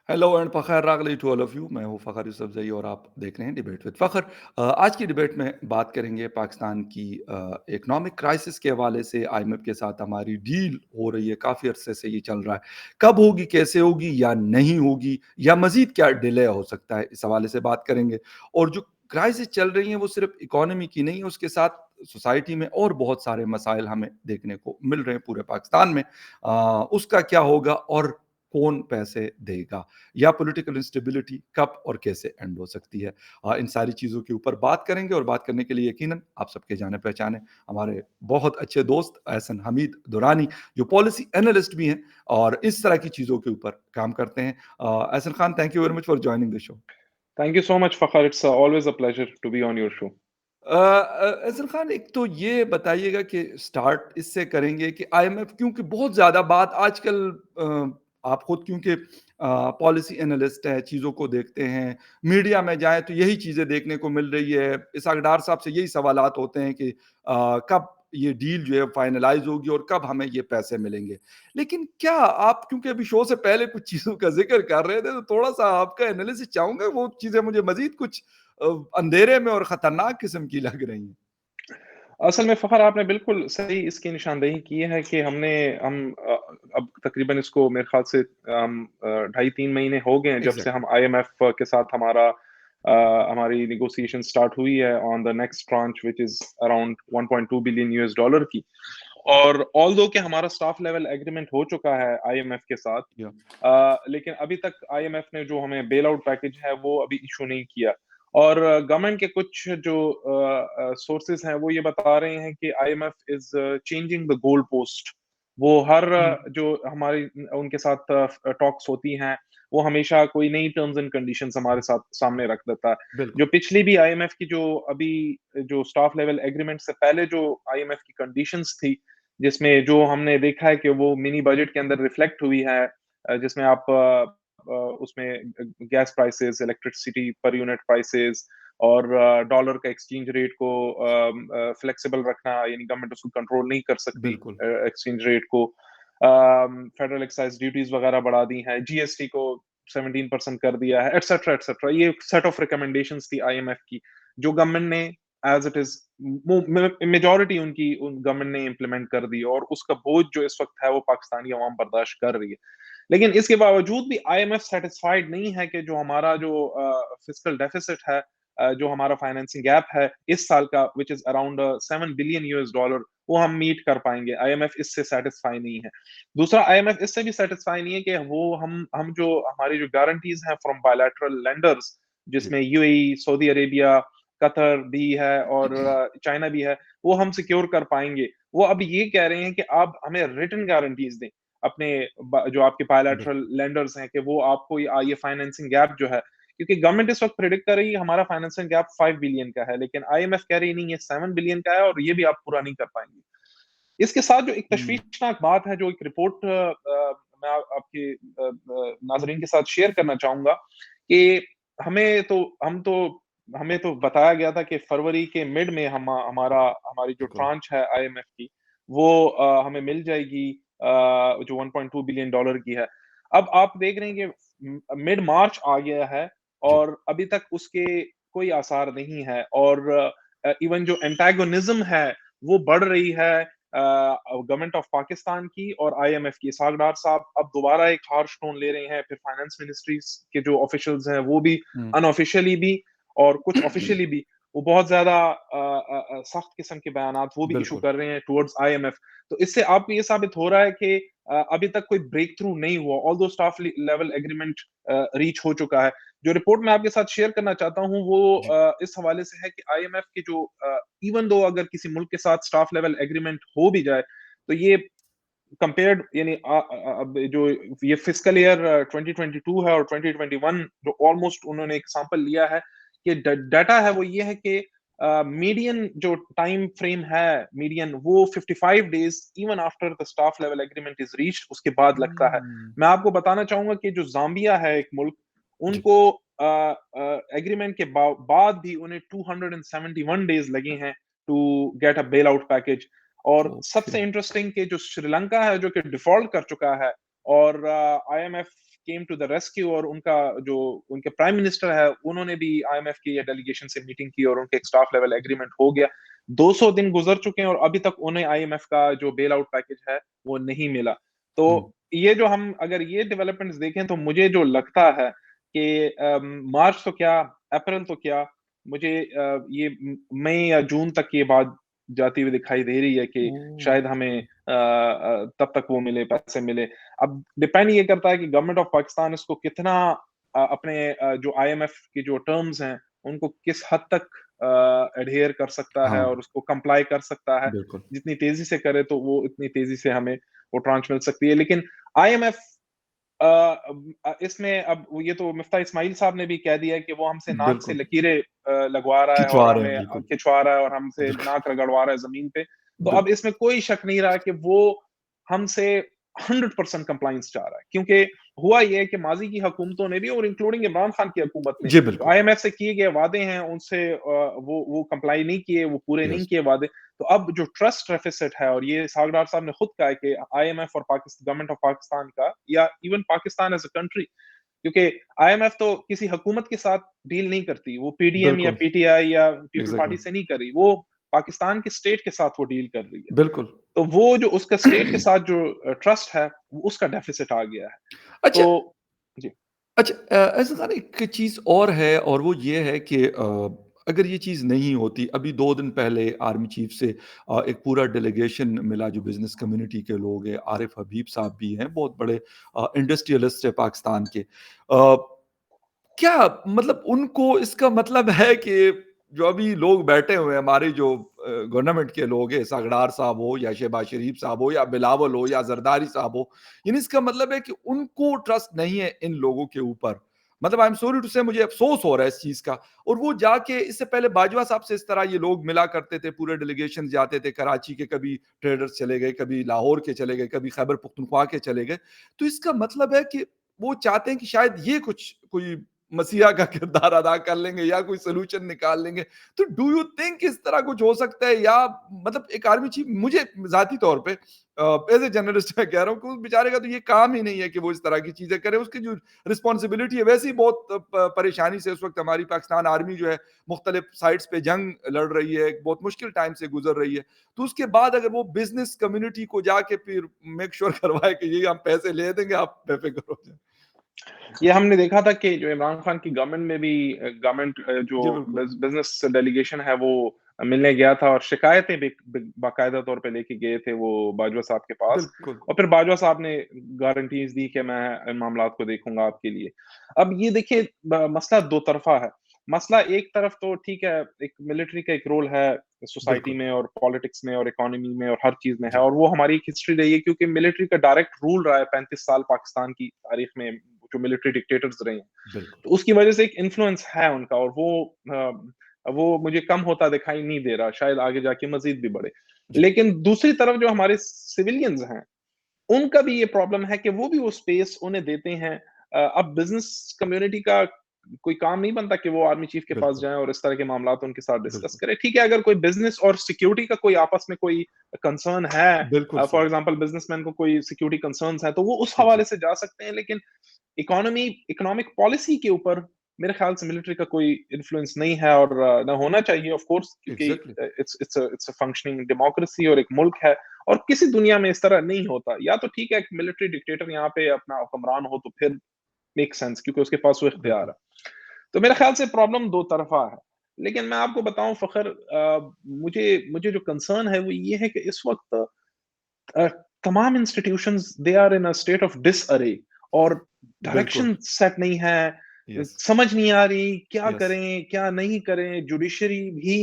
Hello and Fakhar रागली to all of you. मैं हूँ फ़खर यूसुफ़ज़ई और आप देख रहे हैं डिबेट विद फ़खर। आज की डिबेट में बात करेंगे पाकिस्तान की इकोनॉमिक क्राइसिस के हवाले से। आईएमएफ के साथ हमारी डील हो रही है, काफ़ी अरसे से ये चल रहा है। कब होगी, कैसे होगी या नहीं होगी, या मज़ीद क्या डिले हो सकता है, इस हवाले से बात करेंगे। और जो क्राइसिस चल रही है वो सिर्फ़ इकोनॉमी की नहीं है, उसके साथ सोसाइटी में और बहुत सारे मसाइल हमें देखने को मिल रहे हैं पूरे पाकिस्तान में। उसका क्या होगा और कौन पैसे देगा, या पॉलिटिकल इंस्टेबिलिटी कब और कैसे एंड हो सकती है। इन सारी चीज़ों के ऊपर बात करेंगे, और बात करने के लिए यकीनन आप सबके जाने पहचाने हमारे बहुत अच्छे दोस्त एहसन हमीद दुरानी, जो पॉलिसी एनालिस्ट भी हैं और इस तरह की चीज़ों के ऊपर काम करते हैं। Ehsan Khan, thank you very much for joining the show. Thank you so much, Fakhar. It's always a pleasure to be on your show. Azhar Khan, एक तो ये बताइएगा कि स्टार्ट इससे करेंगे कि आईएमएफ, क्योंकि बहुत ज़्यादा बात आजकल, आप खुद क्योंकि पॉलिसी एनालिस्ट हैं, चीज़ों को देखते हैं, मीडिया में जाएँ तो यही चीज़ें देखने को मिल रही है। इसहाक डार साहब से यही सवालात होते हैं कि कब ये डील जो है फाइनलाइज़ होगी और कब हमें ये पैसे मिलेंगे। लेकिन क्या आप, क्योंकि अभी शो से पहले कुछ चीज़ों का ज़िक्र कर रहे थे, तो थोड़ा-सा आपका एनालिसिस चाहूँगा, वो चीज़ें मुझे मज़ीद कुछ अ, अंधेरे में और खतरनाक किस्म की लग रही हैं। असल में फ़खर आपने बिल्कुल सही इसकी निशानदेही की है कि हम अब तकरीबन इसको मेरे ख़्याल से ढाई 3 महीने हो गए हैं जब से एग्ज़ैक्टली। हम आईएमएफ के साथ हमारी नेगोशिएशन स्टार्ट हुई है on the next tranche which is around 1.2 billion US dollar की। और ऑल्दो कि हमारा स्टाफ लेवल एग्रीमेंट हो चुका है आईएमएफ के साथ, या लेकिन अभी तक आईएमएफ ने जो हमें बेल आउट पैकेज है वो अभी इश्यू नहीं किया। और गवर्नमेंट के कुछ जो सोर्सेस हैं वो ये बता रहे हैं कि IMF is changing the goal post. वो हर हुँ, जो हमारी उनके साथ टॉक्स होती हैं, वो हमेशा कोई नई टर्म्स एंड कंडीशंस हमारे साथ सामने रख देता है। बिल्कुल। जो पिछली भी आईएमएफ की जो अभी जो स्टाफ लेवल एग्रीमेंट से पहले जो आईएमएफ की कंडीशंस थी, जिसमें जो हमने देखा है कि वो मिनी बजट के अंदर रिफ्लेक्ट हुई है, जिसमें आप उसमें gas prices, electricity per unit prices और डॉलर का एक्सचेंज रेट को फ्लेक्सिबल रखना, यानी गवर्नमेंट उसको कंट्रोल नहीं कर सकती बिल्कुल। एक्सचेंज रेट को। फेडरल एक्साइज ड्यूटीज वगैरह बढ़ा दी हैं, जीएसटी को 17% कर दिया है, एटसेट्रा एटसेट्रा। ये सेट ऑफ रिकमेंडेशंस थी आईएमएफ की, जो गवर्नमेंट ने एज इट इज मेजोरिटी उनकी उन गवर्नमेंट ने इम्प्लीमेंट कर दी, और उसका बोझ जो इस वक्त है वो पाकिस्तानी अवाम बर्दाश्त कर रही है। लेकिन इसके बावजूद भी आईएमएफ सैटिस्फाइड नहीं है कि जो हमारा जो फिस्कल डेफिसिट है, जो हमारा फाइनेंसिंग गैप है इस साल का, which is around 7 billion US dollar, वो हम मीट कर पाएंगे। आईएमएफ इससे सेटिस्फाई नहीं है। दूसरा, आईएमएफ इससे भी सेटिस्फाई नहीं है कि वो हम जो हमारी जो गारंटीज हैं फ्रॉम बायलैटरल लेंडर्स, जी। जिसमें यूएई, सऊदी अरेबिया, कतर भी है और चाइना भी है, वो हम सिक्योर कर पाएंगे। वो अब ये कह रहे हैं कि आप हमें रिटन गारंटीज दें अपने जो आपके बायलैटरल बिल्कुल। लेंडर्स हैं, कि वो आपको ये फाइनेंसिंग गैप जो है, क्योंकि गवर्नमेंट इस वक्त प्रिडिक्ट कर रही है हमारा फाइनेंसिंग गैप 5 बिलियन का है, लेकिन आईएमएफ कह रही नहीं, ये 7 बिलियन का है और ये भी आप पूरा नहीं कर पाएंगे। इसके साथ जो एक हुँ, तशवीशनाक बात है, जो एक रिपोर्ट मैं आपके नाजरीन के साथ शेयर करना चाहूंगा, कि हमें तो हम तो हमें तो बताया गया था कि फरवरी के मिड में हमारी जो बिल्कुल। ट्रांच है आईएमएफ की, वो हमें मिल जाएगी, जो 1.2 बिलियन डॉलर की है। अब आप देख रहे हैं कि मिड मार्च आ गया है जी। और अभी तक उसके कोई आसार नहीं है, और इवन जो एंटागोनिज्म है वो बढ़ रही है गवर्नमेंट ऑफ पाकिस्तान की और आईएमएफ की। इसहाक डार साहब अब दोबारा एक हार्श टोन ले रहे हैं, फिर फाइनेंस मिनिस्ट्रीज के जो ऑफिशियल्स हैं वो भी, हुँ, अनऑफिशियली भी और कुछ ऑफिशियली भी, वो बहुत ज्यादा सख्त किस्म के बयानात वो भी इशू बिल्कुल। कर रहे हैं टुवर्ड्स आईएमएफ। तो इससे आपको ये साबित हो रहा है कि अभी तक कोई ब्रेक थ्रू नहीं हुआ, although staff level agreement reach हो चुका है। जो रिपोर्ट मैं आपके साथ शेयर करना चाहता हूँ वो जी। इस हवाले से है कि आईएमएफ के जो इवन दो अगर किसी मुल्क के साथ स्टाफ लेवल एग्रीमेंट हो भी जाए, तो ये कंपेयर्ड, यानी अब जो ये फिस्कल ईयर 2022 है और 2021 जो ऑलमोस्ट उन्होंने एक सैंपल लिया है, कि डाटा है वो ये है कि मीडियन जो टाइम फ्रेम है, मीडियन वो 55 days even after the staff level agreement is reached, उसके बाद लगता है। हुँ, मैं आपको बताना चाहूंगा कि जो जाम्बिया है एक मुल्क, जी। उनको एग्रीमेंट के बाद भी उन्हें 271 डेज लगे हैं to get a bailout package. और ओके। सबसे इंटरेस्टिंग कि जो श्रीलंका है, जो कि डिफॉल्ट कर चुका है और IMF came to the rescue, और उनके प्राइम मिनिस्टर है, उन्होंने भी आईएमएफ की डेलीगेशन से मीटिंग की और उनके एक स्टाफ लेवल एग्रीमेंट हो गया। 200 दिन गुजर चुके हैं और अभी तक उन्हें आईएमएफ का जो बेल आउट पैकेज है वो नहीं मिला। तो हुँ, ये जो हम अगर ये डेवलपमेंट्स देखें तो मुझे जो लगता है कि मार्च तो क्या, अप्रैल तो क्या, मुझे ये मई या जून तक ये बात जाती हुई दिखाई दे रही है कि शायद हमें ओके, तब तक वो मिले, पैसे मिले। अब डिपेंड ये करता है कि गवर्नमेंट ऑफ पाकिस्तान इसको कितना अपने जो आईएमएफ के जो टर्म्स हैं, उनको किस हद तक एडहेयर कर सकता है हाँ, और उसको कंप्लाई कर सकता है। बिल्कुल, जितनी तेज़ी से करे तो वो उतनी तेज़ी से हमें वो ट्रांच मिल सकती है। लेकिन आईएमएफ इसमें अब ये तो मिफ्ता इस्माइल साहब ने भी कह दिया है कि वो हमसे नाक से बिल्कुल, लकीरें लगवा रहा है और खिंचवा रहे हैं, हमें बिल्कुल, खिंचवा रहा है और हमसे बिल्कुल, नाक रगड़वा रहा है ज़मीन पे। तो अब बिल्कुल, इसमें कोई शक नहीं रहा कि वो हमसे 100% कंप्लायंस चाह रहा है। क्योंकि हुआ ये है कि माज़ी की हुकूमतों ने भी, और इंक्लूडिंग इमरान खान की हुकूमत ने, जी, जो बिल्कुल, आईएमएफ से किए गए वादे हैं उनसे वो कंप्लाई नहीं किए, वो पूरे नहीं यस, किए वादे। तो अब जो ट्रस्ट डेफिसिट है, और ये इसहाक डार साहब ने खुद कहा है कि आईएमएफ और गवर्नमेंट ऑफ पाकिस्तान का, या even Pakistan as a country, क्योंकि आईएमएफ तो किसी हुकूमत के साथ डील नहीं करती, वो पीडीएम या बिल्कुल, पीटीआई या पीपल एग्ज़ैक्टली, पार्टी से नहीं कर रही, वो पाकिस्तान के स्टेट के साथ वो डील कर रही है। बिल्कुल। तो वो जो उसका स्टेट के साथ जो ट्रस्ट है, वो उसका डेफिसिट आ गया है। अच्छा तो जी, अच्छा ऐसा था ना एक चीज़ और है और वो ये है कि अगर ये चीज़ नहीं होती अभी 2 दिन पहले आर्मी चीफ से एक पूरा डेलीगेशन मिला जो बिज़नेस कम्युनिटी के लोग हैं, आरिफ हबीब साहब भी हैं, बहुत बड़े इंडस्ट्रियलिस्ट हैं पाकिस्तान के। क्या मतलब उनको इसका मतलब है कि जो अभी लोग बैठे हुए हैं हमारे जो गवर्नमेंट के लोग हैं, सगडार साहब हो या शहबाज शरीफ साहब हो या बिलावल हो या जरदारी साहब हो, यानी इसका मतलब है कि उनको ट्रस्ट नहीं है इन लोगों के ऊपर। मतलब आई एम सॉरी टू से मुझे अफ़सोस हो रहा है इस चीज़ का और वो जाके इससे पहले बाजवा साहब से इस तरह ये लोग मिला करते थे, पूरे डेलीगेशन जाते थे, कराची के कभी ट्रेडर्स चले गए, कभी लाहौर के चले गए, कभी खैबर पख्तूनख्वा के चले गए। तो इसका मतलब है कि वो चाहते हैं कि शायद ये कुछ कोई मसीहा का किरदार अदा कर लेंगे या कोई सॉल्यूशन निकाल लेंगे। तो डू यू थिंक इस तरह कुछ हो सकता है या मतलब एक आर्मी चीफ मुझे ज़ाती तौर पे एज़ अ जर्नलिस्ट मैं कह रहा हूँ कि उस बेचारे का तो ये काम ही नहीं है कि वो इस तरह की चीज़ें करे। उसकी जो रिस्पॉन्सिबिलिटी है वैसे ही बहुत परेशानी से उस वक़्त हमारी पाकिस्तान आर्मी जो है मुख्तलिफ साइट्स पे जंग लड़ रही है, एक बहुत मुश्किल टाइम से गुज़र रही है। तो उसके बाद अगर वो बिज़नेस कम्युनिटी को जाके फिर मेक श्योर करवाए कि ये हम पैसे ले देंगे, आप बेफ़िक्र हो जाएँ। ये हमने देखा था कि जो इमरान खान की गवर्नमेंट में भी जो जी, बिल्कुल। बिज़नेस डेलीगेशन है वो मिलने गया था, और शिकायतें भी बाकायदा तौर पे लेके गए थे वो बाजवा साहब के पास, बिल्कुल, और फिर बाजवा साहब ने गारंटीज़ दी कि मैं इन मामलात को देखूँगा आपके लिए। अब ये देखिए, मसला दो तरफ़ा है। मसला एक तरफ तो ठीक है, एक मिलिट्री का एक रोल है सोसाइटी बिल्कुल। में और पॉलिटिक्स में और इकोनॉमी में और हर चीज़ में है, जी, और वो हमारी एक हिस्ट्री रही है, क्योंकि मिलिट्री का डायरेक्ट रूल रहा है 35 साल पाकिस्तान की तारीख में, जो मिलिट्री डिक्टेटर्स रहे हैं। बिल्कुल। तो उसकी वजह से एक इन्फ्लुएंस है उनका, और वो मुझे कम होता दिखाई नहीं दे रहा, शायद आगे जाके मज़ीद भी बढ़े। जी, लेकिन दूसरी तरफ जो हमारे सिविलियंस हैं, उनका भी ये प्रॉब्लम है कि वो भी वो स्पेस उन्हें देते हैं। अब बिज़नेस कम्युनिटी का कोई काम नहीं बनता कि वो आर्मी चीफ के पास बिल्कुल, जाएँ और इस तरह के मामलात उनके साथ डिस्कस बिल्कुल। करें। ठीक है, अगर कोई बिज़नेस और सिक्योरिटी का कोई आपस में कोई कंसर्न है, बिल्कुल फॉर सही, एग्ज़ाम्पल बिज़नेसमैन को कोई सिक्योरिटी कंसर्न्स हैं, तो वो उस हवाले एग्ज़ैक्ट से जा सकते हैं। लेकिन इकोनॉमिक पॉलिसी के ऊपर मेरे ख्याल से मिलिट्री का कोई इन्फ्लुएंस नहीं है, और ना होना चाहिए ऑफ कोर्स, क्योंकि exactly, it's a functioning democracy और एक मुल्क है, और किसी दुनिया में इस तरह नहीं होता। या तो ठीक है, एक मिलिट्री डिक्टेटर यहाँ पे अपना हुक्मरान हो तो फिर मेक सेंस, क्योंकि उसके पास वो इख्तियार बिल्कुल, है। तो मेरे ख्याल से प्रॉब्लम दो तरफ़ा है। लेकिन मैं आपको बताऊँ फ़खर, मुझे मुझे जो कंसर्न है वो ये है कि इस वक़्त अ, तमाम institutions they are in a state of disarray, और बिल्कुल, डायरेक्शन सेट नहीं है। यस, समझ नहीं आ रही क्या यस, करें, क्या नहीं करें। जुडिशरी भी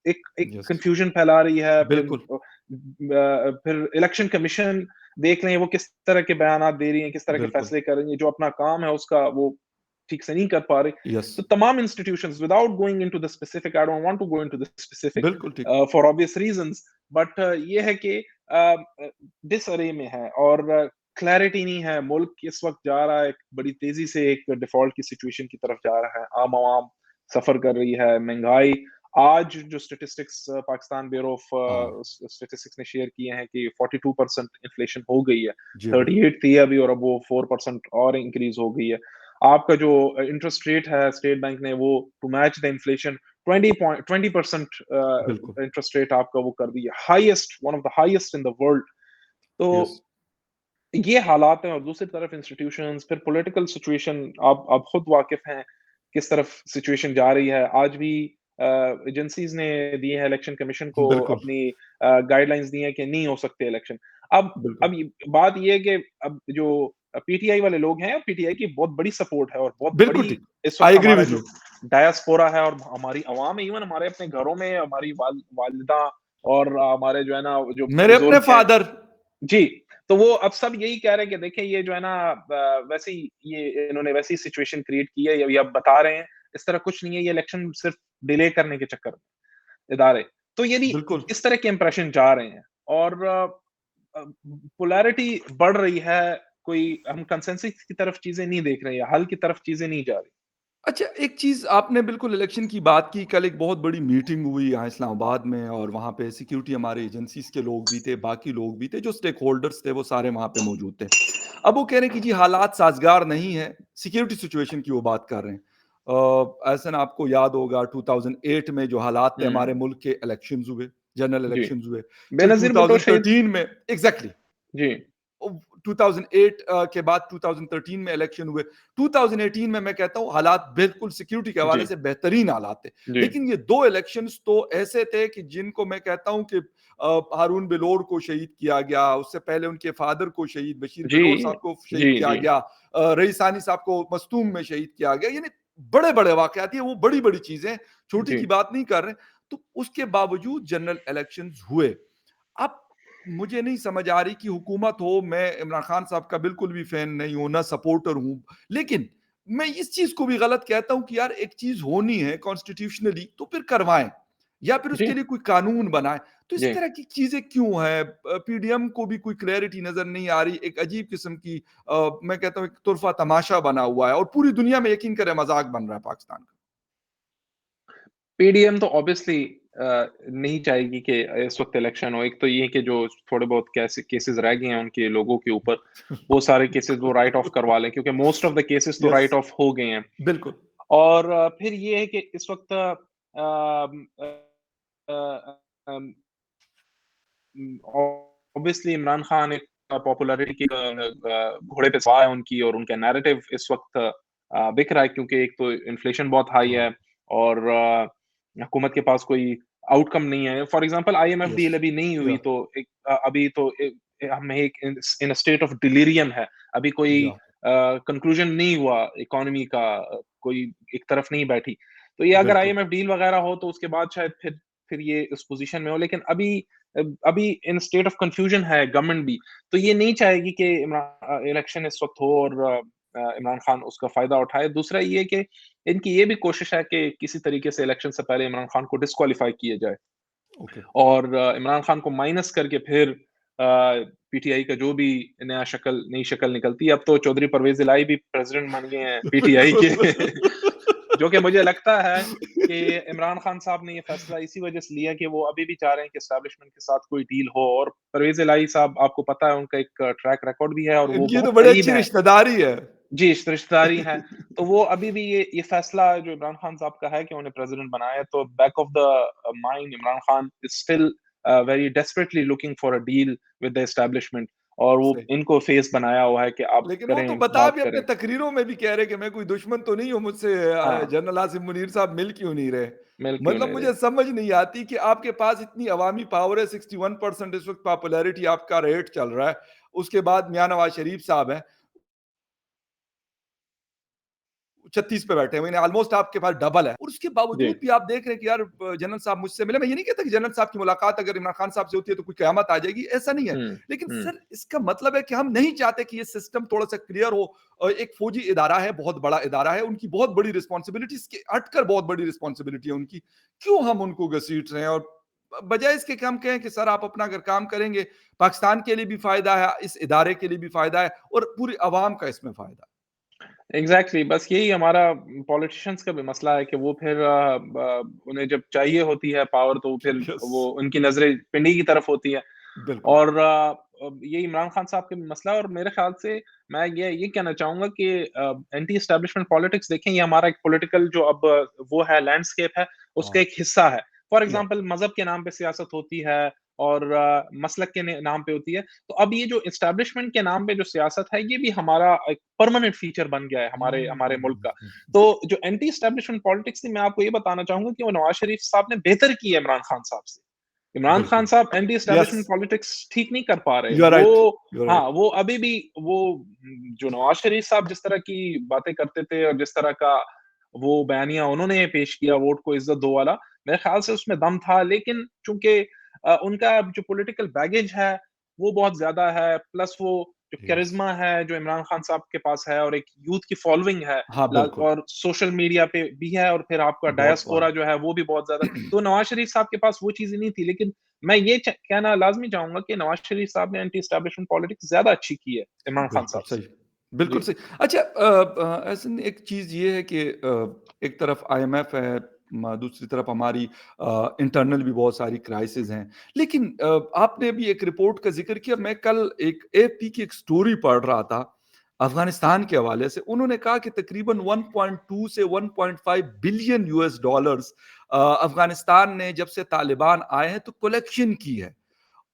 एक एक यस, कन्फ्यूजन फैला रही है। बिल्कुल, फिर इलेक्शन कमीशन देख लें, वो किस तरह के बयानात दे रही है, किस तरह के बिल्कुल, फैसले कर रही है, जो अपना काम है उसका वो ठीक से नहीं कर पा रही। यस, तो तमाम institutions, without going into the specific, I don't want to go into the specific बिल्कुल ठीक, फॉर ऑब्वियस रीजंस, बट ये है कि डिसअरे में है, और क्लैरिटी नहीं है। मुल्क इस वक्त जा रहा है एक बड़ी तेजी से एक डिफॉल्ट की सिचुएशन की तरफ जा रहा है। आम आवाम सफर कर रही है, महंगाई आज जो स्टैटिस्टिक्स पाकिस्तान ब्यूरो ऑफ हाँ, स्टैटिस्टिक्स ने शेयर किए हैं कि 42% इन्फ्लेशन हो गई है, जी बिल्कुल, 38 थी अभी और अब वो 4% और इंक्रीज हो गई है। आपका जो इंटरेस्ट रेट है स्टेट बैंक ने वो टू मैच द इन्फ्लेशन 20% बिल्कुल, इंटरेस्ट रेट आपका वो कर दी है, highest, one of the highest in the world. तो यस, ये हालात हैं और दूसरी तरफ इंस्टीट्यूशंस, फिर पॉलिटिकल सिचुएशन आप खुद वाकिफ़ हैं, किस तरफ सिचुएशन जा रही है। आज भी एजेंसीज़ ने दी है इलेक्शन कमीशन को बिल्कुल, अपनी गाइडलाइंस दी हैं कि नहीं हो सकते इलेक्शन। बिल्कुल, अब ये बात ये है कि अब जो पीटीआई वाले लोग हैं, पीटीआई की बहुत बड़ी सपोर्ट है और बहुत बिल्कुल बड़ी ठीक। इस वक़्त आई एग्री हमारा विद जो यू। डायस्पोरा है और हमारी अवाम है, इवन हमारे अपने घरों में हमारी वालिदा और हमारे जो है ना, जो मेरे अपने बुज़ुर्ग हैं। फादर जी, तो वो अब सब यही कह रहे हैं कि देखिए ये जो है ना वैसे ही ये इन्होंने वैसी सिचुएशन क्रिएट की है, ये अब बता रहे हैं, इस तरह कुछ नहीं है, ये इलेक्शन सिर्फ डिले करने के चक्कर में इदारे। तो यानी बिल्कुल। इस तरह के इंप्रेशन जा रहे हैं और पोलैरिटी बढ़ रही है, कोई हम कंसेंसस की तरफ चीज़ें नहीं देख रहे हैं, हल की तरफ चीज़ें नहीं जा रही। अच्छा, एक चीज़ आपने बिल्कुल इलेक्शन की बात की, कल एक बहुत बड़ी मीटिंग हुई यहाँ इस्लामाबाद में और वहाँ पे सिक्योरिटी हमारे एजेंसीज़ के लोग भी थे, बाकी लोग भी थे, जो स्टेक होल्डर्स थे, वो सारे वहाँ पे मौजूद थे। अब वो कह रहे हैं कि जी हालात साज़गार नहीं है, सिक्योरिटी सिचुएशन की वो बात कर रहे हैं। ऐसा आपको याद होगा 2008 में जो हालात थे हुँ, हमारे मुल्क के इलेक्शंस हुए, जनरल जी। इलेक्शंस हुए, फिर बेनज़ीर भुट्टो शहीद। 2013 में एग्ज़ैक्टली जी, 2008 के बाद 2013 में इलेक्शन हुए। 2018 में मैं कहता हूँ हालात बिल्कुल सिक्योरिटी के हवाले जी, से बेहतरीन हालात थे। जी, लेकिन ये 2 इलेक्शंस तो ऐसे थे कि जिनको मैं कहता हूँ कि हारून बिलोर को शहीद किया गया, उससे पहले उनके फादर को शहीद बशीर जी, बिलोर साहब को शहीद जी, किया जी, गया, रईसानी साहब को मस्तूम में शहीद किया गया। यानी बड़े-बड़े वाक़यात, ये वो बड़ी-बड़ी चीज़ें हैं, छोटी जी, की बात नहीं कर रहे। तो उसके बावजूद जनरल इलेक्शंस हुए। अब मुझे नहीं समझ आ रही कि हुकूमत हो, मैं इमरान खान साहब का बिल्कुल भी फैन नहीं हूँ, ना सपोर्टर हूँ। लेकिन मैं इस चीज़ को भी गलत कहता हूँ कि यार एक चीज़ होनी है कॉन्स्टिट्यूशनली तो फिर करवाएँ या फिर जी, उसके लिए कोई कानून बनाएँ। तो इस जी। तरह की चीज़ें क्यों हैं? पीडीएम को भी कोई क्लैरिटी नज़र नहीं आ रही। एक अजीब किस्म की मैं कहता हूँ एक तुरफ़ा तमाशा बना हुआ है और पूरी दुनिया में यकीन करें मज़ाक बन रहा है पाकिस्तान का। पीडीएम तो ऑब्वियसली नहीं चाहेगी कि इस वक़्त इलेक्शन हो। एक तो ये कि जो थोड़े बहुत केसेज़ रह गए हैं उनके लोगों के ऊपर, वो सारे केसेज़ वो राइट ऑफ करवा लें क्योंकि मोस्ट ऑफ द केसेज़ तो यस, राइट ऑफ हो गए हैं। बिल्कुल। और फिर ये है कि इस वक़्त अ, अम, ऑब्वियसली इमरान खान एक पॉपुलैरिटी के घोड़े पे सवार है उनकी और उनका नैरेटिव इस वक़्त बिक रहा है क्योंकि एक तो इन्फ्लेशन बहुत हाई हाँ, है और हुकूमत के पास कोई आउटकम नहीं है। For example IMF yes. Deal अभी नहीं हुई या तो अभी तो हम एक इन अ स्टेट ऑफ डिलीरियम है। अभी कोई या कंक्लूजन नहीं हुआ इकोनॉमी का, कोई एक तरफ नहीं बैठी। तो ये अगर बिल्कुल। आईएमएफ डील वग़ैरह हो तो उसके बाद शायद फिर ये इस पोज़ीशन में हो, लेकिन अभी इन स्टेट ऑफ कन्फ्यूजन है गवर्नमेंट भी। तो ये नहीं चाहेगी कि इलेक्शन इस वक़्त हो और इमरान खान उसका फ़ायदा उठाए। दूसरा ये कि इनकी ये भी कोशिश है कि किसी तरीके से इलेक्शन से पहले इमरान खान को डिस्क्वालीफाई किया जाए ओके। और इमरान खान को माइनस करके फिर पीटीआई का जो भी नई शक्ल निकलती है। अब तो चौधरी परवेज़ इलाही भी प्रेज़िडेंट बन गए हैं पीटीआई के। बिल्कुल। जो कि मुझे लगता है कि इमरान खान साहब ने ये फैसला इसी वजह से लिया कि वो अभी भी चाह रहे हैं कि एस्टेब्लिशमेंट के साथ कोई डील हो और परवेज़ इलाही साहब आपको पता है उनका एक ट्रैक रिकॉर्ड भी है और वो इनकी तो बहुत बड़ी करीब अच्छी हैं। रिश्तेदारी है। जी, रिश्तेदारी है। तो वो अभी भी ये फैसला जो इमरान खान साहब का है कि उन्हें प्रेज़िडेंट बनाया है, तो back of the mind Imran Khan is still very desperately looking for a deal with the establishment और वो सही। इनको फेस बनाया हुआ है कि आप लेकिन वो तो करें, बता बात भी अपने करें। तकरीरों में भी कह रहे हैं कि मैं कोई दुश्मन तो नहीं हूँ मुझसे हाँ, जनरल आसिम मुनीर साहब मिल क्यों नहीं रहे? मिल क्यों मतलब नहीं रहे। मुझे समझ नहीं आती कि आपके पास इतनी अवामी पावर है 61% इस वक़्त पॉपुलैरिटी आपका रेट चल रहा है। उसके बाद मियाँ नवाज़ शरीफ साहब हैं। 36 पे बैठे हुए हैं, ऑलमोस्ट आपके पास डबल है और उसके जी। बावजूद भी आप देख रहे हैं कि यार जनरल साहब मुझसे मिले। मैं ये नहीं कहता कि जनरल साहब की मुलाकात अगर इमरान खान साहब से होती है तो कोई कयामत आ जाएगी, ऐसा नहीं है। हुँ, लेकिन हुँ। सर इसका मतलब है कि हम नहीं चाहते कि ये सिस्टम थोड़ा-सा क्लियर हो। एक फौजी इदारा है, बहुत बड़ा इदारा है, उनकी बहुत बड़ी रिस्पॉन्सिबिलिटी इसके हटकर बहुत बड़ी रिस्पॉन्सिबिलिटी है उनकी। क्यों हम उनको घसीट रहे हैं और बजाए इसके कि हम कहें कि सर आप अपना अगर काम करेंगे, पाकिस्तान के लिए भी फ़ायदा है, इस इदारे के लिए भी फ़ायदा है और पूरी अवाम का इसमें फ़ायदा है। एग्ज़ैक्टली बस यही हमारा पॉलिटिशियंस का भी मसला है कि वो फिर उन्हें जब चाहिए होती है पावर तो फिर यस, वो उनकी नज़रें पिंडी की तरफ होती है। बिल्कुल। और ये इमरान खान साहब का भी मसला है और मेरे ख़्याल से मैं ये कहना चाहूँगा कि एंटी एस्टेब्लिशमेंट पॉलिटिक्स देखें ये हमारा एक पॉलिटिकल जो अब वो है लैंडस्केप है, उसका हाँ, एक हिस्सा है। फॉर या एग्ज़ाम्पल मज़हब के नाम पे सियासत होती है और मसलक के ने नाम पे होती है। तो अब ये जो एस्टेब्लिशमेंट के नाम पे जो सियासत है, ये भी हमारा एक परमानेंट फीचर बन गया है हमारे हमारे मुल्क का। तो जी, जो एंटी एस्टेब्लिशमेंट पॉलिटिक्स थी, मैं आपको ये बताना चाहूँगा कि वो नवाज़ शरीफ साहब ने बेहतर की है इमरान खान साहब से। इमरान खान बिल्कुल। साहब एंटी यस, एस्टेब्लिशमेंट पॉलिटिक्स ठीक नहीं कर पा रहे। यू आर वो राइट, यू आर हाँ, राइट। वो अभी भी वो जो नवाज़ शरीफ साहब जिस तरह की बातें करते थे और जिस तरह का वो बयानिया उन्होंने पेश किया वोट को इज़्ज़त दो वाला, मेरे ख़्याल से उसमें दम था। लेकिन चूँकि उनका जो पॉलिटिकल बैगेज है, वो बहुत ज़्यादा है, प्लस वो जो यस, करिश्मा है, जो इमरान खान साहब के पास है और एक यूथ की फॉलोइंग है, हाँ, बिल्कुल, और सोशल मीडिया पे भी है और फिर आपका बहुत डायस्पोरा बड़ा। जो है, वो भी बहुत ज़्यादा। तो नवाज़ शरीफ साहब के पास वो चीज़ें नहीं थी, लेकिन मैं ये कहना लाज़मी चाहूँगा कि नवाज़ शरीफ साहब ने एंटी एस्टेब्लिशमेंट पॉलिटिक्स ज़्यादा अच्छी की है, इमरान खान बिल्कुल साहब से। सही, बिल्कुल जी। सही। अच्छा ऐसे में एक चीज़ ये है कि एक तरफ आईएमएफ है, दूसरी तरफ हमारी इंटरनल भी बहुत सारी क्राइसिस हैं। लेकिन आपने अभी एक रिपोर्ट का ज़िक्र किया, मैं कल एक एएफपी की एक स्टोरी पढ़ रहा था, अफ़गानिस्तान के हवाले से। उन्होंने कहा कि तकरीबन 1.2 से 1.5 बिलियन यूएस डॉलर्स अफ़गानिस्तान ने जब से तालिबान आए हैं तो कलेक्शन की है।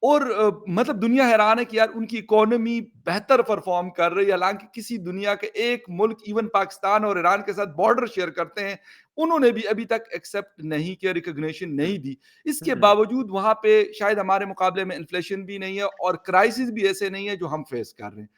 और मतलब दुनिया हैरान है कि यार उनकी इकोनॉमी बेहतर परफॉर्म कर रही है, हालाँकि किसी दुनिया के एक मुल्क इवन पाकिस्तान और ईरान के साथ बॉर्डर शेयर करते हैं, उन्होंने भी अभी तक एक्सेप्ट नहीं किया, रिकॉग्निशन नहीं दी। इसके हुँ, बावजूद वहाँ पे शायद हमारे मुकाबले में इन्फ्लेशन भी नहीं है और क्राइसिस भी ऐसे नहीं है जो हम फेस कर रहे हैं।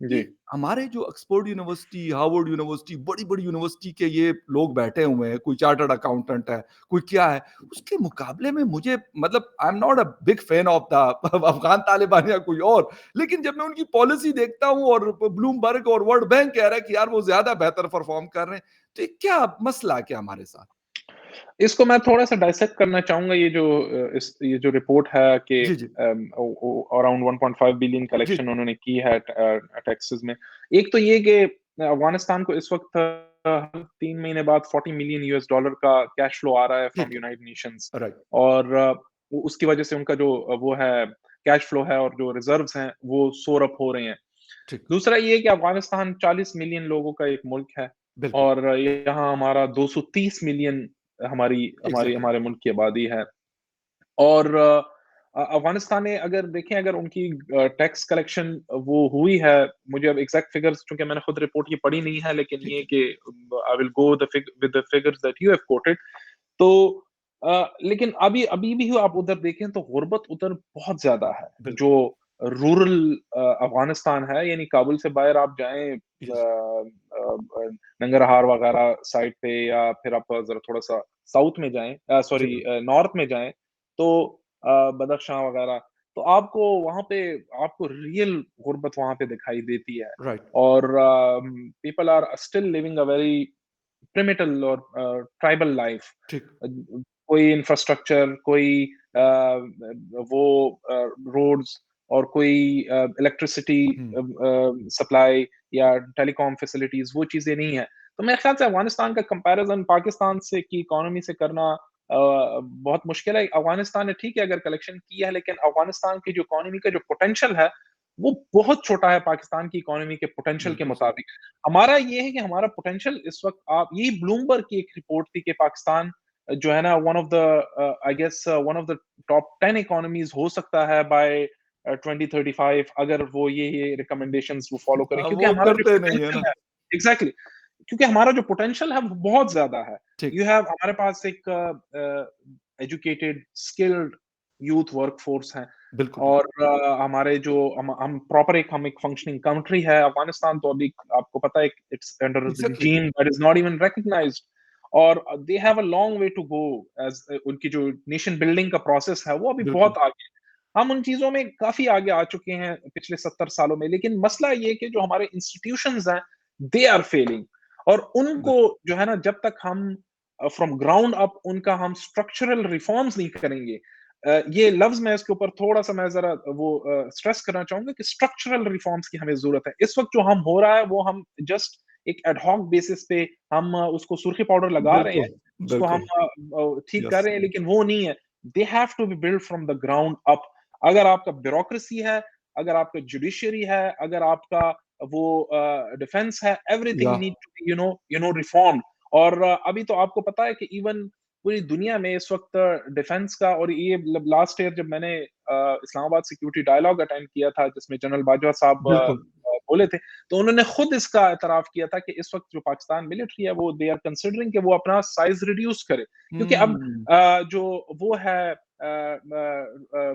जी। ये हमारे जो ऑक्सफोर्ड यूनिवर्सिटी, हार्वर्ड यूनिवर्सिटी, बड़ी-बड़ी यूनिवर्सिटी के ये लोग बैठे हुए हैं, कोई चार्टर्ड अकाउंटेंट है, कोई क्या है, उसके मुकाबले में मुझे मतलब I am not a big fan of the Afghan Taliban या कोई और, लेकिन जब मैं उनकी पॉलिसी देखता हूँ और ब्लूमबर्ग और वर्ल्ड बैंक कह रहा है कि यार वो ज़्यादा बेहतर परफ़ॉर्म कर रहे हैं, तो ये क्या मसला क्या हमारे साथ? इसको मैं थोड़ा-सा डाइसेक्ट करना चाहूँगा ये जो रिपोर्ट है कि जी, जी। ओ ओ अराउंड 1.5 बिलियन जी, कलेक्शन उन्होंने की है टैक्सेस में। एक तो ये कि अफ़गानिस्तान को इस वक़्त 3 महीने बाद $40 मिलियन यूएस डॉलर का कैश फ्लो आ रहा है फ्रॉम ठीक है। यूनाइटेड नेशंस राइट, और वो उसकी वजह से उनका जो वो है कैश फ्लो है और जो रिज़र्व्स हैं, वो सोर अप हो रहे हैं। ठीक। दूसरा ये कि अफ़गानिस्तान 40 मिलियन लोगों का एक मुल्क है बिल्कुल, और यहाँ हमारा 230 मिलियन हमारी हमारी एग्ज़ैक्टली। हमारे मुल्क की आबादी है। और अफ़गानिस्तान ने अगर देखें अगर उनकी टैक्स कलेक्शन वो हुई है, मुझे अब एग्ज़ैक्ट फिगर्स चूँकि मैंने खुद रिपोर्ट ये पढ़ी नहीं है, लेकिन ठीक ये है। कि I will go with the figures that you have coated. तो लेकिन अभी अभी भी आप उधर देखें तो गुर्बत उधर बहुत ज़्यादा है। जो बिल्कुल, रूरल अफ़गानिस्तान है यानी काबुल से बाहर आप जाएँ यस, नंगरहार वगैरह साइड पे या फिर आप ज़रा थोड़ा-सा साउथ में जाएँ जी, सॉरी नॉर्थ में जाएँ तो बदख्शां वगैरह, तो आपको वहाँ पे आपको रियल गुर्बत वहाँ पे दिखाई देती है। राइट, और people are still living a very primitive और ट्राइबल लाइफ। ठीक। कोई इंफ्रास्ट्रक्चर, कोई वो रोड्स और कोई इलेक्ट्रिसिटी हुँ, सप्लाई या टेलीकॉम फैसिलिटीज़ वो चीज़ें नहीं है। तो मेरे ख्याल से अफ़गानिस्तान का कंपैरिज़न पाकिस्तान से की इकोनॉमी से करना बहुत मुश्किल है। अफ़गानिस्तान ने ठीक है अगर कलेक्शन की है, लेकिन अफ़गानिस्तान की जो इकोनॉमी का जो पोटेंशियल है, वो बहुत छोटा है पाकिस्तान की इकोनॉमी के पोटेंशियल के बिल्कुल सही। मुताबिक। हमारा ये है कि हमारा पोटेंशियल इस वक़्त आप यही ब्लूमबर्ग की एक रिपोर्ट थी कि पाकिस्तान जो है ना one of the I guess one of the top 10 economies हो सकता है बाय 2035 अगर वो ये रिकमेंडेशंस वो फॉलो करें क्योंकि वो हमारा जो करते नहीं है पोटेंशियल ना। है एग्ज़ैक्टली क्योंकि हमारा जो पोटेंशियल है वो बहुत ज़्यादा है। ठीक, यू हैव हमारे पास एक एजुकेटेड, स्किल्ड यूथ वर्कफोर्स है बिल्कुल, और बिल्कुल। हमारे जो हम प्रॉपर हम एक फंक्शनिंग कंट्री है अफ़गानिस्तान तो अभी आपको पता है it's under exactly, regime that is not even recognised और they have a long way to go as उनकी जो नेशन बिल्डिंग का प्रोसेस है वो अभी बिल्कुल, बहुत आगे है। हम उन चीज़ों में काफ़ी आगे आ चुके हैं पिछले 70 सालों में, लेकिन मसला ये है कि जो हमारे इंस्टीट्यूशंस हैं, दे आर फेलिंग और उनको बिल्कुल। जो है ना जब तक हम फ्रॉम ग्राउंड अप उनका हम स्ट्रक्चरल रिफॉर्म्स नहीं करेंगे ये लफ्ज़ मैं इसके ऊपर थोड़ा-सा मैं ज़रा वो स्ट्रेस करना चाहूँगा कि स्ट्रक्चरल रिफॉर्म्स की हमें ज़रूरत है। इस वक़्त जो हम हो रहा है वो हम जस्ट एक एड हॉक बेसिस पे हम उसको सुर्खी पाउडर लगा रहे हैं, बिल्कुल, उसको हम बिल्कुल। ठीक कर यस, रहे हैं, लेकिन वो नहीं है। They have to be build from the ground up. अगर आपका ब्यूरोक्रेसी है, अगर आपका जुडिशरी है, अगर आपका वो डिफेंस है, या everything need to be reformed. और अभी तो आपको पता है कि इवन पूरी दुनिया में इस वक्त डिफेंस का, और ये लास्ट ईयर जब मैंने इस्लामाबाद सिक्योरिटी डायलॉग अटेंड किया था जिसमें जनरल बाजवा साहब बिल्कुल, बोले थे, तो उन्होंने खुद इसका एतराफ किया था कि इस वक्त जो पाकिस्तान मिलिट्री है वो दे आर कंसिडरिंग कि वो अपना साइज रिड्यूस करे, क्योंकि अब हुँ, जो वो है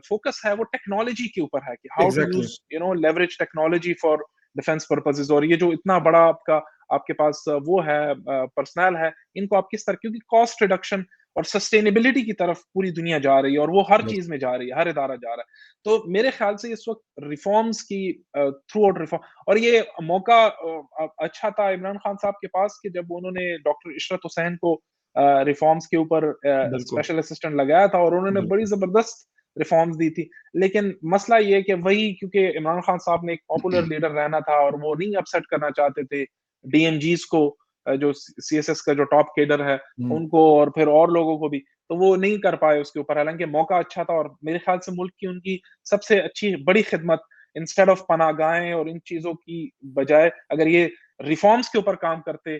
फोकस है वो टेक्नोलॉजी के ऊपर है कि how to exactly, use leverage technology for defence purposes. और ये जो इतना बड़ा आपके पास वो है पर्सनल है, इनको आप किस तरह, क्योंकि कॉस्ट रिडक्शन और सस्टेनेबिलिटी की तरफ पूरी दुनिया जा रही है और वो हर यस, चीज में जा रही है, हर इदारा जा रहा है। तो मेरे ख्याल से इस वक्त रिफॉर्म्स की थ्रू आउट रिफॉर्म, और ये मौका अच्छा था इमरान खान साहब के पास कि जब उन्होंने डॉक्टर इशरत हुसैन को रिफॉर्म्स के ऊपर बिल्कुल, स्पेशल असिस्टेंट लगाया था और उन्होंने बड़ी बिल्कुल। जबरदस्त रिफॉर्म्स दी थी। लेकिन मसला ये है कि वही, क्योंकि इमरान खान साहब ने एक पॉपुलर लीडर रहना था और वो नहीं अपसेट करना चाहते थे डीएमजीज को, जो सीएसएस का जो टॉप केडर है हुँ, उनको, और फिर और लोगों को भी, तो वो नहीं कर पाए उसके ऊपर। हालांकि मौका अच्छा था और मेरे ख्याल से मुल्क की उनकी सबसे अच्छी बड़ी खिदमत, इंस्टेड ऑफ पनाहगाहें और इन चीजों की बजाय अगर ये रिफॉर्म्स के ऊपर काम करते,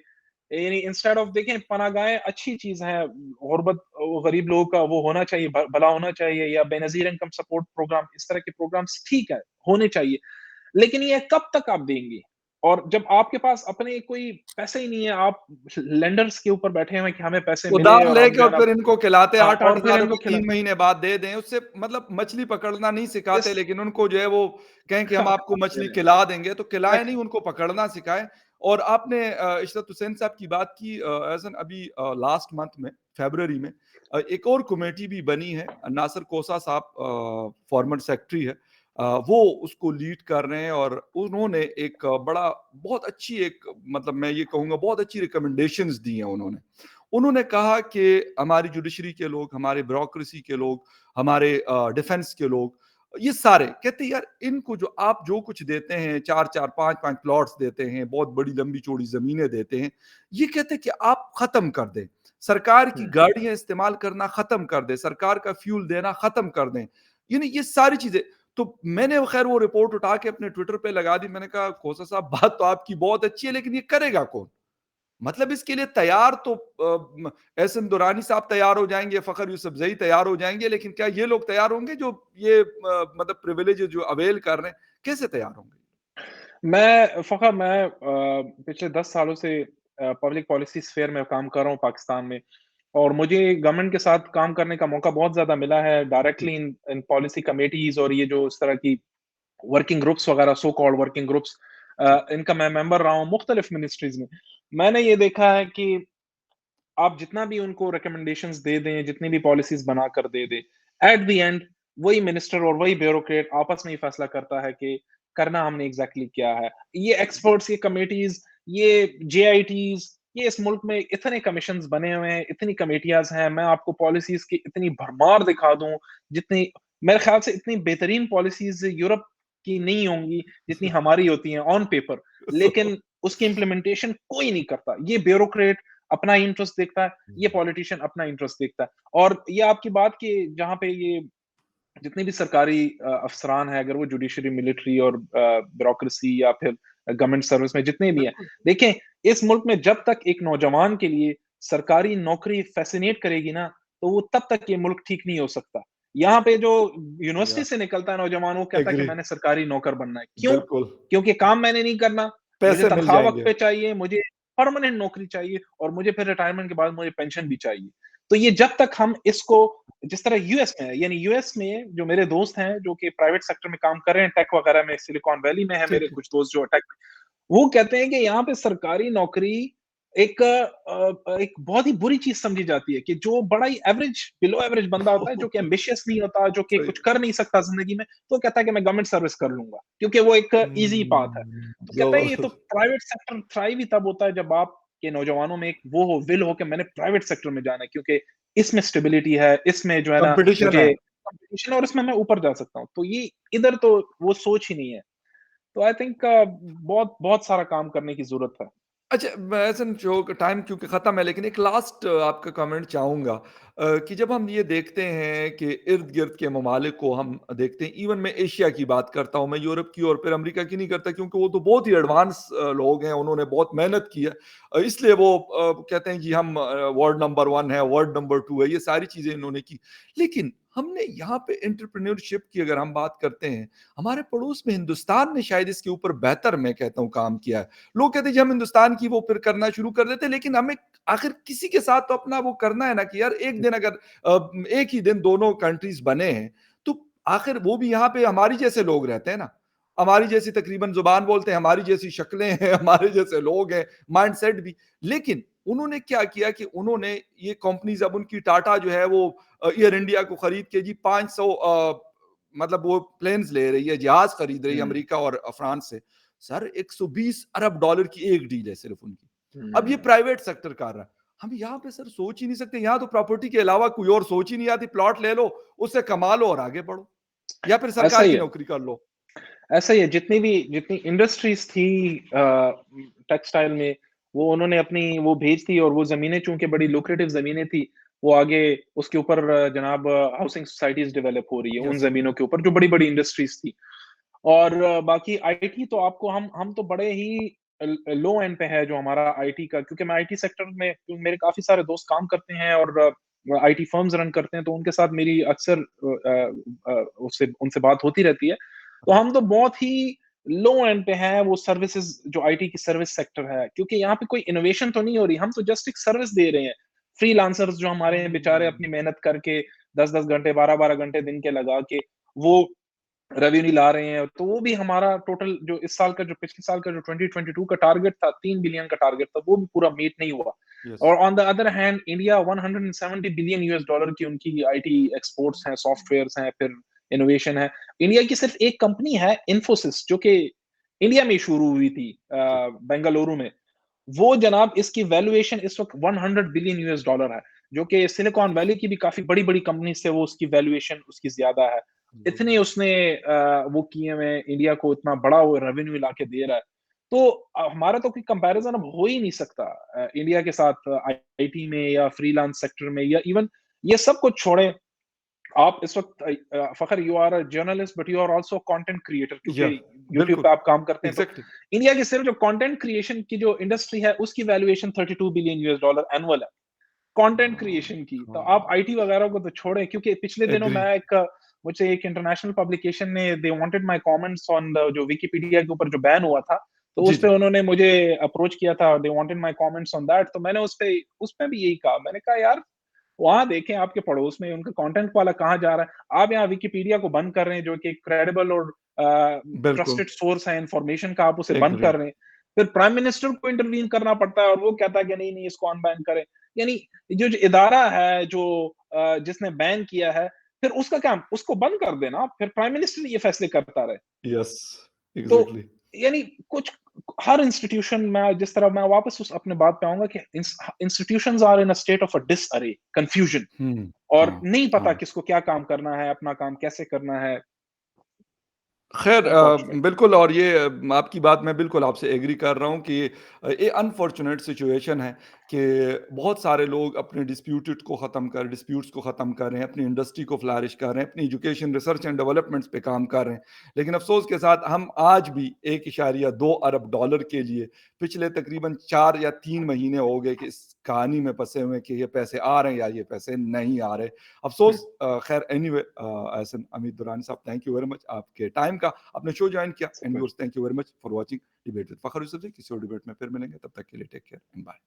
यानी इंस्टेड ऑफ, देखें पनाहगाहें अच्छी चीज है, गुरबत गरीब लोगों का वो होना चाहिए, भला होना चाहिए, या बेनजीर इनकम सपोर्ट प्रोग्राम, इस तरह के प्रोग्राम्स ठीक है, होने चाहिए। लेकिन ये कब तक आप देंगे? और जब आपके पास अपने कोई पैसे ही नहीं है, आप लेंडर्स के ऊपर बैठे हुए हैं कि हमें पैसे मिले उधार और हम लेके जो है और ना, फिर इनको खिलाते और फिर 8-8,000 इनको रुपए खिला 3 महीने बाद दे दें, उससे मतलब मछली पकड़ना नहीं सिखाते, इस लेकिन उनको जो है वो कहें कि हम आपको मछली खिला देंगे, तो खिलाएँ नहीं, उनको पकड़ना सिखाएँ। और आपने इशरत हुसैन साहब की बात की, एज़ एन अभी लास्ट मंथ में, फ़रवरी में एक और कमेटी भी बनी है, नासिर कोसा साहब फॉर्मर सेक्रेटरी है, वो उसको लीड कर रहे हैं और उन्होंने एक बड़ा बहुत अच्छी एक मतलब मैं ये कहूँगा बहुत अच्छी रिकमेंडेशंस दी हैं उन्होंने। उन्होंने कहा कि हमारी जुडिशरी के लोग, हमारे ब्यूरोक्रेसी के लोग, हमारे डिफेंस के लोग, ये सारे कहते हैं यार इनको जो आप जो कुछ देते हैं 4-4 5-5 प्लॉट्स देते हैं, बहुत बड़ी लंबी-चौड़ी ज़मीनें देते हैं, ये कहते हैं कि आप ख़त्म कर दें। सरकार की हुँ, गाड़ियाँ इस्तेमाल करना ख़त्म कर दें, सरकार का फ्यूल देना ख़त्म कर दें। यानी ये सारी चीज़ें, तो मैंने खैर वो रिपोर्ट उठा के अपने ट्विटर पे लगा दी। मैंने कहा खोसा साहब बात तो आपकी बहुत अच्छी है, लेकिन ये करेगा कौन? मतलब इसके लिए तैयार तो एहसन दुरानी साहब तैयार हो जाएँगे, फ़खर यूसुफ़ज़ई तैयार हो जाएँगे, लेकिन क्या ये लोग तैयार होंगे जो ये मतलब प्रिविलेज जो अवेल कर रहे हैं, कैसे तैयार होंगे? मैं पिछले 10 सालों से पब्लिक पॉलिसी स्फीयर में काम कर रहा हूँ पाकिस्तान में, और मुझे गवर्नमेंट के साथ काम करने का मौका बहुत ज़्यादा मिला है जी, directly in in policy committees, और ये जो इस तरह की वर्किंग ग्रुप्स वगैरह, सो कॉल्ड वर्किंग ग्रुप्स, जी, इनका मैं मेंबर रहा हूँ मुख्तलिफ मिनिस्ट्रीज़ में। मैंने ये देखा है कि आप जितना भी उनको रिकमेंडेशंस दे दें, जितनी भी पॉलिसीज़ बनाकर दे दें, एट द एंड वही मिनिस्टर और वही ब्यूरोक्रेट आपस में ही फैसला करता है कि करना हमने एग्ज़ैक्टली क्या है। ये एक्सपर्ट्स, ये कमिटीज़, ये जेआईटीज़, ये इस मुल्क में इतने कमिशन्स बने हुए हैं, इतनी कमेटियाज़ हैं, मैं आपको पॉलिसीज़ की इतनी भरमार दिखा दूँ, जितनी मेरे ख़्याल से इतनी बेहतरीन पॉलिसीज़ यूरोप की नहीं होंगी, जितनी हमारी होती हैं ऑन पेपर, लेकिन उसकी इम्प्लीमेंटेशन कोई नहीं करता। ये ब्यूरोक्रेट अपना इंटरेस्ट देखता है, ये पॉलिटिशियन अपना इंटरेस्ट देखता है। और ये आपकी बात कि जहाँ पे ये जितने भी सरकारी अफ़सरान हैं, अगर वो जुडिशरी, मिलिट्री और ब्यूरोक्रेसी या फिर गवर्नमेंट सर्विस में जितने भी हैं, बिल्कुल, देखें इस मुल्क में जब तक एक नौजवान के लिए सरकारी नौकरी फ़ैसिनेट करेगी ना, तो वो तब तक ये मुल्क ठीक नहीं हो सकता। यहाँ पे जो यूनिवर्सिटी या से निकलता है नौजवान, वो कहता है कि एग्री, मैंने सरकारी नौकर बनना है। क्यों? बिल्कुल, क्योंकि काम मैंने नहीं करना, मुझे पैसे मिल तनख्वाह वक़्त जाएँगे। पे चाहिए, मुझे परमानेंट नौकरी चाहिए और मुझे फिर रिटायरमेंट के बाद मुझे पेंशन भी चाहिए। तो ये जब तक हम इसको, जिस तरह यूएस में है, यानी यूएस में जो मेरे दोस्त हैं जो कि प्राइवेट सेक्टर में काम कर रहे हैं, टेक वगैरह में, सिलिकॉन वैली में है मेरे ठीक है, कुछ दोस्त जो टेक, वो कहते हैं कि यहाँ पे सरकारी नौकरी एक बहुत ही बुरी चीज़ समझी जाती है, कि जो बड़ा ही एवरेज, बिलो एवरेज बंदा होता है, जो कि एम्बिशियस नहीं होता, जो कि सही। कुछ कर नहीं सकता ज़िंदगी में, तो कहता है कि मैं गवर्नमेंट सर्विस कर लूँगा, क्योंकि वो एक ईज़ी पाथ है। तो कहता है ये तो ज़बरदस्त प्राइवेट सेक्टर थ्राइव ही तब होता है जब आपके नौजवानों में एक वो हो, विल हो कि मैंने प्राइवेट सेक्टर में जाना है, क्योंकि इसमें स्टेबिलिटी है, इसमें जो है ना कॉम्पिटिशन है। मुझे कॉम्पिटिशन है और इसमें मैं ऊपर जा सकता हूँ। तो ये इधर तो वो सोच ही नहीं है। तो आई थिंक बहुत बहुत सारा काम करने की ज़रूरत है। अच्छा, मैं ऐसा जो टाइम क्योंकि ख़त्म है, लेकिन एक लास्ट आपका कमेंट चाहूँगा कि जब हम ये देखते हैं कि इर्द-गिर्द के ममालिक को हम देखते हैं, इवन मैं एशिया की बात करता हूँ, मैं यूरोप की और फिर अमेरिका की नहीं करता, क्योंकि वो तो बहुत ही एडवांस लोग हैं, उन्होंने बहुत मेहनत की है। इसलिए वो कहते हैं जी हम वर्ल्ड नंबर 1 है, वर्ल्ड नंबर 2 है, ये सारी चीज़ें इन्होंने की। लेकिन हमने यहाँ पे एंटरप्रेन्योरशिप की अगर हम बात करते हैं, हमारे पड़ोस में हिंदुस्तान ने शायद इसके ऊपर बेहतर मैं कहता हूँ काम किया है। लोग कहते हैं जी हम हिंदुस्तान की वो फिर करना शुरू कर देते हैं, लेकिन हमें आखिर किसी के साथ तो अपना वो करना है ना कि यार एक दिन अगर एक ही दिन दोनों कंट्रीज बने हैं, तो आखिर वो भी यहाँ पे हमारी जैसे लोग रहते हैं ना, हमारी जैसी तकरीबन जुबान बोलते हैं, हमारी जैसी शक्लें हैं, हमारे जैसे लोग हैं, माइंडसेट भी। लेकिन उन्होंने क्या किया कि उन्होंने ये कंपनीज, अब उनकी टाटा जो है वो एयर इंडिया को खरीद के जी 500 मतलब वो प्लेन्स ले रही है, जहाज खरीद रही है हुँ, अमेरिका और फ्रांस से। सर 120 अरब डॉलर की एक डील है सिर्फ उनकी। अब ये हुँ। प्राइवेट सेक्टर कर रहा है। हम यहाँ पे सर सोच ही नहीं सकते, यहाँ तो प्रॉपर्टी के अलावा कोई और सोच ही नहीं आती। प्लॉट ले लो, उससे कमा लो और आगे बढ़ो, या फिर ऐसा सरकार ही की है। नौकरी कर लो। ऐसा ही है, जितनी इंडस्ट्रीज़ थी टेक्सटाइल में, वो उन्होंने अपनी वो भेज दी और वो ज़मीनें चूँकि बड़ी लुक्रेटिव ज़मीनें थी, वो आगे उसके ऊपर जनाब हाउसिंग सोसाइटीज़ डेवलप हो रही है, उन यस, ज़मीनों के ऊपर जो बड़ी-बड़ी इंडस्ट्रीज़ थी। और बाकी आईटी तो आपको हम तो बड़े ही लो एंड पे है जो हमारा आईटी का, क्योंकि मैं आईटी सेक्टर में मेरे काफ़ी सारे दोस्त काम करते हैं और आईटी फर्म्स रन करते हैं, तो उनके साथ मेरी अक्सर उससे उनसे बात होती रहती है। तो हम तो बहुत ही लो एंड पे हैं, वो सर्विसेज़ जो आईटी की सर्विस सेक्टर है, क्योंकि यहाँ पे कोई इनोवेशन तो नहीं हो रही, हम तो जस्ट एक सर्विस दे रहे हैं। फ्रीलांसर्स जो हमारे हैं बेचारे हुँ, अपनी मेहनत करके 10-10 घंटे, 12-12 घंटे दिन के लगा के वो रेवेन्यू ला रहे हैं, तो वो भी हमारा टोटल जो इस साल का जो पिछले साल का जो 2022 का टारगेट था, 3 बिलियन का टारगेट था, वो भी पूरा मीट नहीं हुआ। यस। और on the other hand India 170 billion US dollar की उनकी आईटी एक्सपोर्ट्स हैं, सॉफ्टवेयर्स हैं, फिर इनोवेशन है। इंडिया की सिर्फ एक कंपनी है इन्फोसिस, जो कि इंडिया में शुरू हुई थी जी, बेंगलुरु में। वो जनाब इसकी वैल्यूएशन इस वक़्त 100 बिलियन यूएस डॉलर है, जो कि सिलिकॉन वैली की भी काफ़ी बड़ी-बड़ी कंपनी से वो उसकी वैल्यूएशन उसकी ज़्यादा है। जी, इतने उसने वो किए हुए हैं, इंडिया को इतना बड़ा वो रेवेन्यू लाके दे रहा है। तो हमारा तो कोई कंपैरिज़न अब हो ही नहीं सकता इंडिया के साथ आईटी में या फ्रीलांस सेक्टर में या इवन ये सब कुछ छोड़ें, आप इस वक़्त Fakhar you are a journalist but you are also content creator, क्योंकि या यूट्यूब बिल्कुल, पे आप काम करते हैं, तो एग्ज़ैक्टली, इंडिया की सिर्फ जो कंटेंट क्रिएशन की जो इंडस्ट्री है उसकी valuation 32 billion US dollar annual है। कंटेंट क्रिएशन की। तो आप हाँ, आईटी वगैरह को तो छोड़ें, क्योंकि पिछले दिनों एग्री, मैं एक मुझे एक इंटरनेशनल पब्लिकेशन ने they wanted my comments on the जो विकिपीडिया के ऊपर जो बैन हुआ था, तो जी, उसपे जी, उन्होंने मुझे अप्रोच किया था, they wanted my comments on that, तो मैंने उसपे भी यही कहा। मैंने कहा यार वहाँ देखें आपके पड़ोस में उनका कंटेंट वाला कहाँ जा रहा है। आप यहाँ विकिपीडिया को बंद कर रहे हैं जो कि क्रेडिबल और बिल्कुल, ट्रस्टेड सोर्स है इन्फॉर्मेशन का, आप उसे बंद एग्री, कर रहे हैं। फिर प्राइम मिनिस्टर को इंटरवीन करना पड़ता है और वो कहता है कि नहीं-नहीं इसको अनबैन करें। यानी जो इदारा है जो जिसने बैन किया है, फिर उसका क्या उसको बंद कर देना, फिर प्राइम मिनिस्टर ये फैसले करता रहे। यस, तो एग्ज़ैक्टली, यानी कुछ हर इंस्टीट्यूशन में जिस तरह मैं वापस उस अपने बात पे आऊँगा कि institutions are in a state of a disarray, confusion, hmm, और हाँ, नहीं पता हाँ। किसको क्या काम करना है, अपना काम कैसे करना है, ख़ैर अनफॉर्चुनेट। बिल्कुल, और ये आपकी बात मैं बिल्कुल आपसे एग्री कर रहा हूँ कि ये अनफॉर्च्यूनेट सिचुएशन है कि बहुत सारे लोग अपने डिस्प्यूट्स को ख़त्म कर रहे हैं, अपनी इंडस्ट्री को फ्लरिश कर रहे हैं, अपनी एजुकेशन, रिसर्च एंड डेवलपमेंट्स पे काम कर रहे हैं। लेकिन अफ़सोस के साथ हम आज भी 1.2 अरब डॉलर के लिए पिछले तकरीबन 4 या 3 महीने हो गए कि इस कहानी में फँसे हुए हैं कि ये पैसे आ रहे हैं या ये पैसे नहीं आ रहे। हुँ, अफ़सोस खैर एनीवे एहसन अमीद दुरानी साहब, थैंक यू वेरी मच आपके टाइम का। आपने शो जॉइन किया, एंड शुक्रिया। Viewers thank you very much for watching debate with Fakhar Yusuf ji. किसी और डिबेट में फिर मिलेंगे, तब तक के लिए टेक केयर एंड बाय।